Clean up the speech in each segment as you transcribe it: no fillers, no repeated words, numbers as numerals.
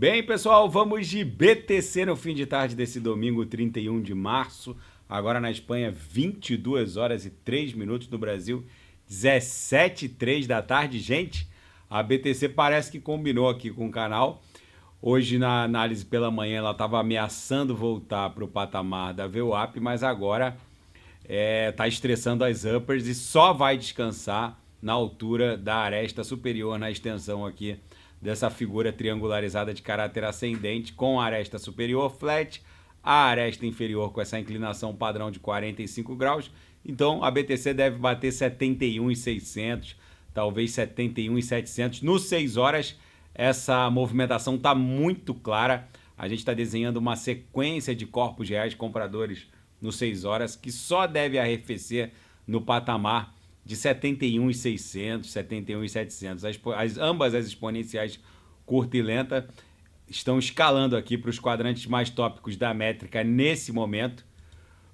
Bem, pessoal, vamos de BTC no fim de tarde desse domingo, 31 de março. Agora na Espanha, 22 horas e 3 minutos. No Brasil, 17h03 da tarde. Gente, a BTC parece que combinou aqui com o canal. Hoje, na análise pela manhã, ela estava ameaçando voltar para o patamar da VWAP, mas agora está estressando as uppers e só vai descansar na altura da aresta superior, na extensão aqui dessa figura triangularizada de caráter ascendente, com a aresta superior flat, a aresta inferior com essa inclinação padrão de 45 graus. Então a BTC deve bater 71.600, talvez 71.700. No 6 horas, essa movimentação está muito clara. A gente está desenhando uma sequência de corpos reais compradores no 6 horas, que só deve arrefecer no patamar de 71.600, 71.700. Ambas as exponenciais curta e lenta estão escalando aqui para os quadrantes mais tópicos da métrica nesse momento.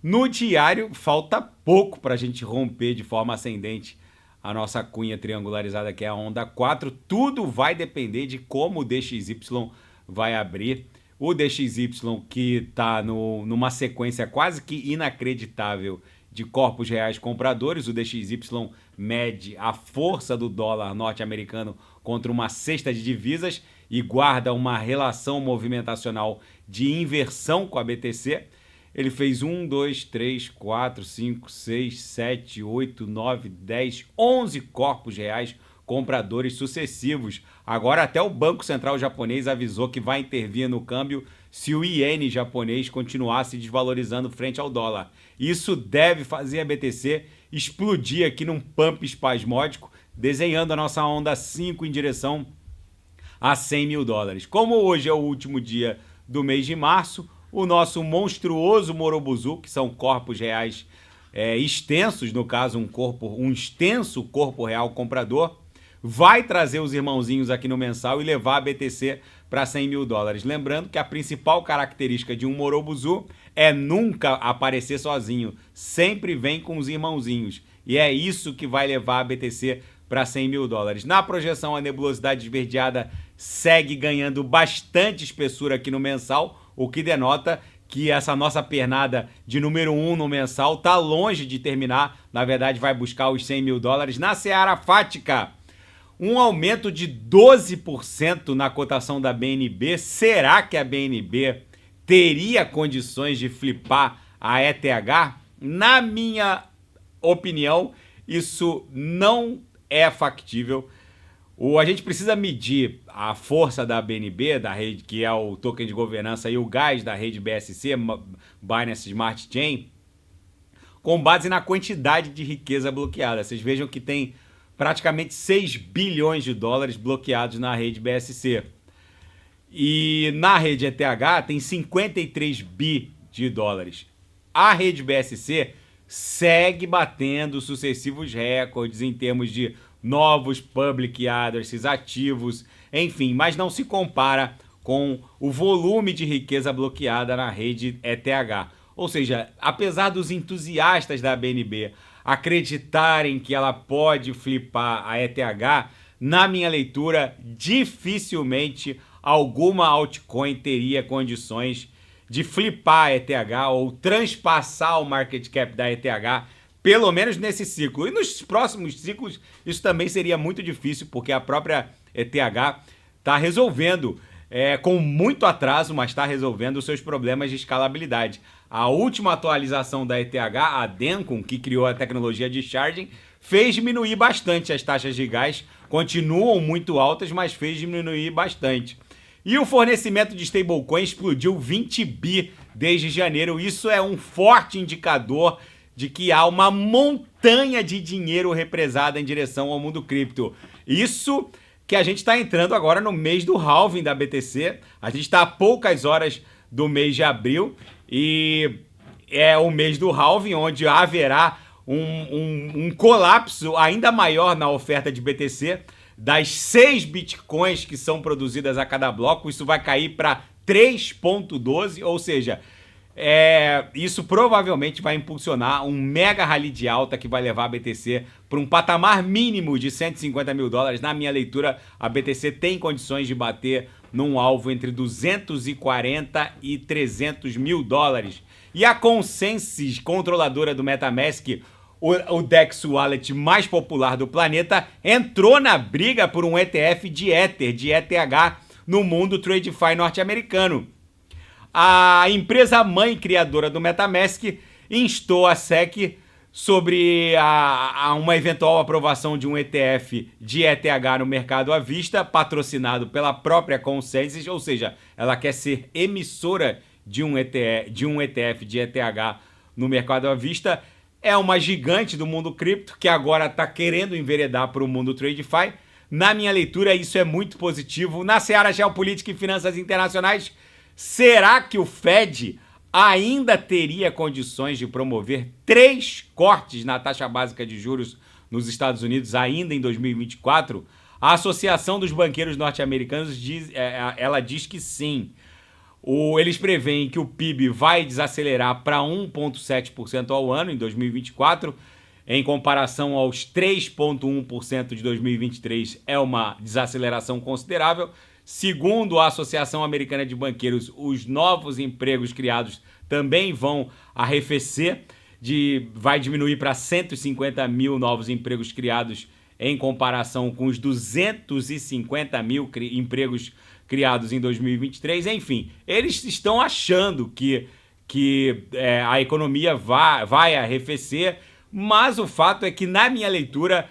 No diário, falta pouco para a gente romper de forma ascendente a nossa cunha triangularizada, que é a onda 4. Tudo vai depender de como o DXY vai abrir. O DXY, que está numa sequência quase que inacreditável de corpos reais compradores. O DXY mede a força do dólar norte-americano contra uma cesta de divisas e guarda uma relação movimentacional de inversão com a BTC. Ele fez 1, 2, 3, 4, 5, 6, 7, 8, 9, 10, 11 corpos reais compradores sucessivos. Agora até o Banco Central japonês avisou que vai intervir no câmbio se o iene japonês continuar se desvalorizando frente ao dólar. Isso deve fazer a BTC explodir aqui num pump espasmódico, desenhando a nossa onda 5 em direção a 100 mil dólares. Como hoje é o último dia do mês de março, o nosso monstruoso Morobuzu, que são corpos reais extensos, no caso um extenso corpo real comprador, vai trazer os irmãozinhos aqui no mensal e levar a BTC para 100 mil dólares. Lembrando que a principal característica de um Morobuzu é nunca aparecer sozinho, sempre vem com os irmãozinhos. E é isso que vai levar a BTC para 100 mil dólares. Na projeção, a nebulosidade esverdeada segue ganhando bastante espessura aqui no mensal, o que denota que essa nossa pernada de número 1 no mensal está longe de terminar. Na verdade, vai buscar os 100 mil dólares. Na seara fática, um aumento de 12% na cotação da BNB. Será que a BNB teria condições de flipar a ETH? Na minha opinião, isso não é factível. A gente precisa medir a força da BNB, da rede, que é o token de governança, e o gás da rede BSC, Binance Smart Chain, com base na quantidade de riqueza bloqueada. Vocês vejam que tem praticamente 6 bilhões de dólares bloqueados na rede BSC. E na rede ETH tem 53 bi de dólares. A rede BSC segue batendo sucessivos recordes em termos de novos public addresses ativos, enfim, mas não se compara com o volume de riqueza bloqueada na rede ETH. Ou seja, apesar dos entusiastas da BNB acreditarem que ela pode flipar a ETH, na minha leitura, dificilmente alguma altcoin teria condições de flipar a ETH ou transpassar o market cap da ETH, pelo menos nesse ciclo. E nos próximos ciclos isso também seria muito difícil, porque a própria ETH está resolvendo, com muito atraso, mas está resolvendo os seus problemas de escalabilidade. A última atualização da ETH, a Dencun, que criou a tecnologia de charging, fez diminuir bastante as taxas de gás. Continuam muito altas, mas fez diminuir bastante. E o fornecimento de stablecoin explodiu 20 bi desde janeiro. Isso é um forte indicador de que há uma montanha de dinheiro represada em direção ao mundo cripto. Isso que a gente está entrando agora no mês do halving da BTC. A gente está a poucas horas do mês de abril e é o mês do halving, onde haverá um colapso ainda maior na oferta de BTC. Das 6 bitcoins que são produzidas a cada bloco, isso vai cair para 3,12, ou seja, isso provavelmente vai impulsionar um mega rally de alta que vai levar a BTC para um patamar mínimo de 150 mil dólares. Na minha leitura, a BTC tem condições de bater num alvo entre 240 e 300 mil dólares. E a Consensys, controladora do MetaMask, o DEX Wallet mais popular do planeta, entrou na briga por um ETF de Ether, de ETH, no mundo TradeFi norte-americano. A empresa mãe criadora do MetaMask instou a SEC sobre uma eventual aprovação de um ETF de ETH no mercado à vista, patrocinado pela própria Consensys, ou seja, ela quer ser emissora de um ETF de ETH no mercado à vista. É uma gigante do mundo cripto que agora está querendo enveredar para o mundo TradeFi. Na minha leitura, isso é muito positivo. Na seara geopolítica e finanças internacionais, será que o Fed ainda teria condições de promover 3 cortes na taxa básica de juros nos Estados Unidos ainda em 2024? A Associação dos Banqueiros Norte-Americanos diz que sim. Eles preveem que o PIB vai desacelerar para 1,7% ao ano em 2024, em comparação aos 3,1% de 2023, é uma desaceleração considerável. Segundo a Associação Americana de Banqueiros, os novos empregos criados também vão arrefecer, vai diminuir para 150 mil novos empregos criados em comparação com os 250 mil empregos criados em 2023. Enfim, eles estão achando que a economia vai arrefecer, mas o fato é que, na minha leitura,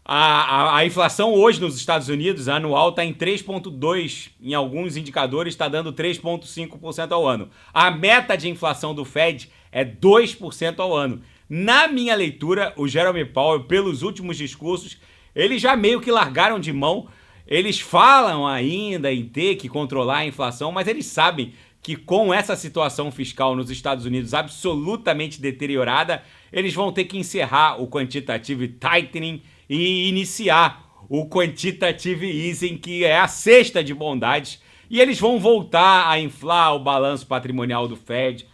a inflação hoje nos Estados Unidos, anual, está em 3,2%. Em alguns indicadores, está dando 3,5% ao ano. A meta de inflação do Fed é 2% ao ano. Na minha leitura, o Jerome Powell, pelos últimos discursos, eles já meio que largaram de mão. Eles falam ainda em ter que controlar a inflação, mas eles sabem que com essa situação fiscal nos Estados Unidos absolutamente deteriorada, eles vão ter que encerrar o quantitative tightening e iniciar o quantitative easing, que é a cesta de bondades, e eles vão voltar a inflar o balanço patrimonial do Fed,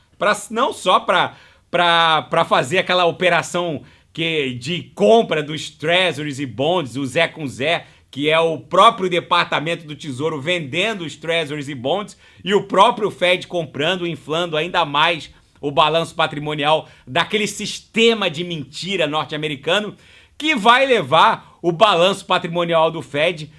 não só para fazer aquela operação de compra dos treasuries e bonds, o Zé com Zé, que é o próprio Departamento do Tesouro vendendo os treasuries e bonds, e o próprio Fed comprando, inflando ainda mais o balanço patrimonial daquele sistema de mentira norte-americano, que vai levar o balanço patrimonial do Fed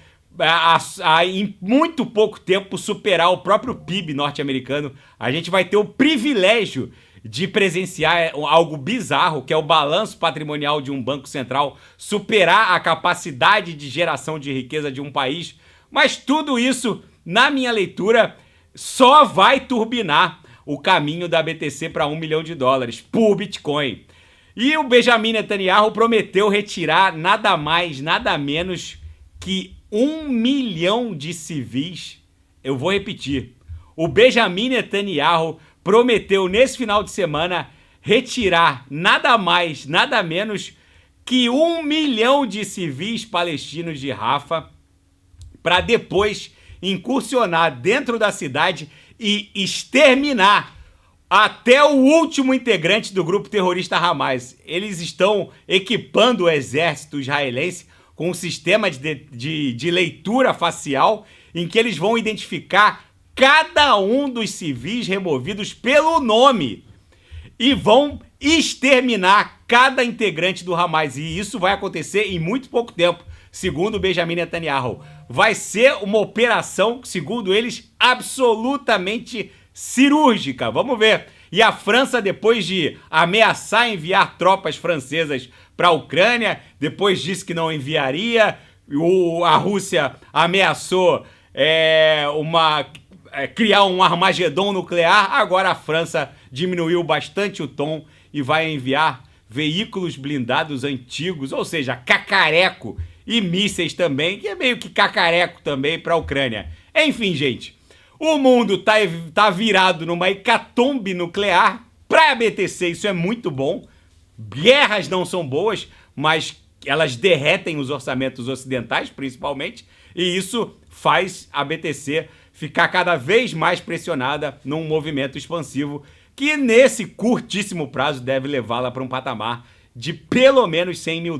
em muito pouco tempo superar o próprio PIB norte-americano. A gente vai ter o privilégio de presenciar algo bizarro, que é o balanço patrimonial de um banco central superar a capacidade de geração de riqueza de um país. Mas tudo isso, na minha leitura, só vai turbinar o caminho da BTC para $1 milhão por Bitcoin. E o Benjamin Netanyahu prometeu retirar nada mais, nada menos que 1 milhão de civis. Eu vou repetir. O Benjamin Netanyahu prometeu nesse final de semana retirar nada mais, nada menos que 1 milhão de civis palestinos de Rafah, para depois incursionar dentro da cidade e exterminar até o último integrante do grupo terrorista Hamas. Eles estão equipando o exército israelense com um sistema de leitura facial em que eles vão identificar cada um dos civis removidos pelo nome e vão exterminar cada integrante do Hamas. E isso vai acontecer em muito pouco tempo, segundo Benjamin Netanyahu. Vai ser uma operação, segundo eles, absolutamente cirúrgica. Vamos ver. E a França, depois de ameaçar enviar tropas francesas para a Ucrânia, depois disse que não enviaria. A Rússia ameaçou criar um Armagedon nuclear. Agora a França diminuiu bastante o tom e vai enviar veículos blindados antigos, ou seja, cacareco, e mísseis também, que é meio que cacareco também para a Ucrânia. Enfim, gente, o mundo tá virado numa hecatombe nuclear. Para a BTC isso é muito bom. Guerras não são boas, mas elas derretem os orçamentos ocidentais, principalmente, e isso faz a BTC ficar cada vez mais pressionada num movimento expansivo que, nesse curtíssimo prazo, deve levá-la para um patamar de pelo menos $100 mil.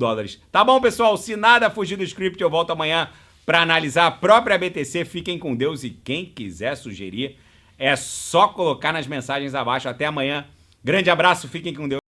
Tá bom, pessoal? Se nada fugir do script, eu volto amanhã para analisar a própria BTC. Fiquem com Deus e quem quiser sugerir é só colocar nas mensagens abaixo. Até amanhã. Grande abraço, fiquem com Deus.